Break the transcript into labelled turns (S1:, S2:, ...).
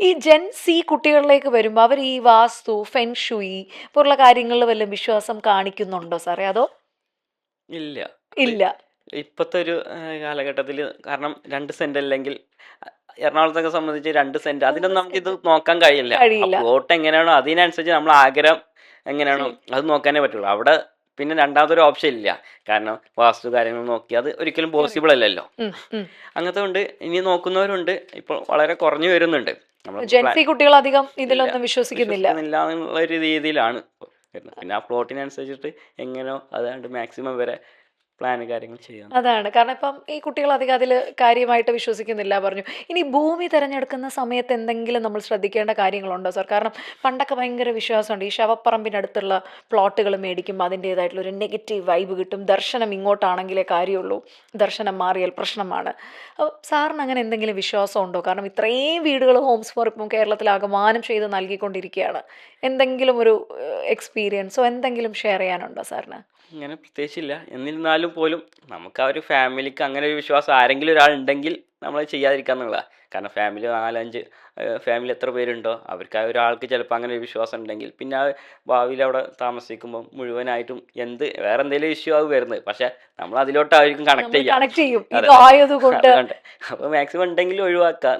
S1: ഈ gen C കുട്ടികളിലേക്ക് വരുമ്പോൾ അവർ ഈ വാസ്തു ഫെൻഷുയി പോലുള്ള കാര്യങ്ങളിൽ വല്ല വിശ്വാസം കാണിക്കുന്നുണ്ടോ സാറേ? അതോ
S2: ഇല്ല. അത്
S1: ഇല്ല?
S2: ഇപ്പത്തെ ഒരു കാലഘട്ടത്തിൽ, കാരണം 2 സെന്റ് അല്ലെങ്കിൽ എറണാകുളത്തൊക്കെ സംബന്ധിച്ച് 2 സെന്റ് അതിനൊന്നും നമുക്കിത് നോക്കാൻ കഴിയില്ല. ആ
S1: കഴിയില്ല.
S2: പ്ലോട്ട് എങ്ങനെയാണോ അതിനനുസരിച്ച് നമ്മൾ ആഗ്രഹം എങ്ങനെയാണോ അത് നോക്കാനേ പറ്റുള്ളൂ. അവിടെ പിന്നെ രണ്ടാമതൊരു ഓപ്ഷൻ ഇല്ല. കാരണം വാസ്തു കാര്യങ്ങൾ നോക്കി അത് ഒരിക്കലും പോസിബിൾ അല്ലല്ലോ.
S1: ഉം, ഉം.
S2: അങ്ങനത്തെ കൊണ്ട് ഇനി നോക്കുന്നവരുണ്ട്. ഇപ്പോൾ വളരെ കുറഞ്ഞു വരുന്നുണ്ട്. നമ്മൾ
S1: ജെൻസി കുട്ടികൾ അധികം
S2: ഇല്ല,
S1: ഇതിലൊന്നും വിശ്വസിക്കുന്നില്ല.
S2: വിശ്വസിക്കുന്നില്ല എന്നുള്ള ഒരു രീതിയിലാണ് ഇപ്പോൾ വരുന്നത്. പിന്നെ ആ പ്ലോട്ടിനനുസരിച്ചിട്ട് എങ്ങനെയോ അതാണ്ട് മാക്സിമം വരെ പ്ലാൻ കാര്യങ്ങൾ ചെയ്യാം.
S1: അതാണ്. കാരണം ഇപ്പം ഈ കുട്ടികൾ അധികം അതിൽ കാര്യമായിട്ട് വിശ്വസിക്കുന്നില്ല പറഞ്ഞു. ഇനി ഭൂമി തിരഞ്ഞെടുക്കുന്ന സമയത്ത് എന്തെങ്കിലും നമ്മൾ ശ്രദ്ധിക്കേണ്ട കാര്യങ്ങളുണ്ടോ സാർ? കാരണം പണ്ടൊക്കെ ഭയങ്കര വിശ്വാസമുണ്ട്. ഈ ശവപ്പറമ്പിനടുത്തുള്ള പ്ലോട്ടുകൾ മേടിക്കുമ്പോൾ അതിൻ്റേതായിട്ടുള്ള ഒരു നെഗറ്റീവ് വൈബ് കിട്ടും. ദർശനം ഇങ്ങോട്ടാണെങ്കിലേ കാര്യമുള്ളൂ. ദർശനം മാറിയാൽ പ്രശ്നമാണ്. അപ്പോൾ സാറിന് അങ്ങനെ എന്തെങ്കിലും വിശ്വാസം ഉണ്ടോ? കാരണം ഇത്രയും വീടുകൾ ഹോംസ് ഫോർ ഇപ്പം കേരളത്തിലാകമാനം ചെയ്ത് നൽകിക്കൊണ്ടിരിക്കുകയാണ്. എന്തെങ്കിലും ഒരു എക്സ്പീരിയൻസോ എന്തെങ്കിലും ഷെയർ ചെയ്യാനുണ്ടോ സാറിന്?
S2: അങ്ങനെ പ്രത്യേകിച്ചില്ല. എന്നിരുന്നാലും പോലും നമുക്ക് ആ ഒരു ഫാമിലിക്ക് അങ്ങനെ ഒരു വിശ്വാസം ആരെങ്കിലും ഒരാളുണ്ടെങ്കിൽ നമ്മൾ ചെയ്യാതിരിക്കാന്നുള്ളതാണ്. കാരണം ഫാമിലി 4-5 ഫാമിലി എത്ര പേരുണ്ടോ അവർക്ക് ആ ഒരാൾക്ക് ചിലപ്പോൾ അങ്ങനെ ഒരു വിശ്വാസം ഉണ്ടെങ്കിൽ പിന്നെ ആ ഭാവിയിൽ അവിടെ താമസിക്കുമ്പോൾ മുഴുവനായിട്ടും വേറെ എന്തെങ്കിലും ഇഷ്യൂ ആവും വരുന്നത്. പക്ഷെ നമ്മൾ അതിലോട്ടായിരിക്കും കണക്ട്
S1: നമ്മൾ
S2: ചെയ്യുക.
S1: കണക്ട് ചെയ്യും
S2: അതെ,
S1: ഇത് ആയതുകൊണ്ട്.
S2: അതുകൊണ്ട് അപ്പോൾ മാക്സിമം ഉണ്ടെങ്കിൽ ഒഴിവാക്കുക.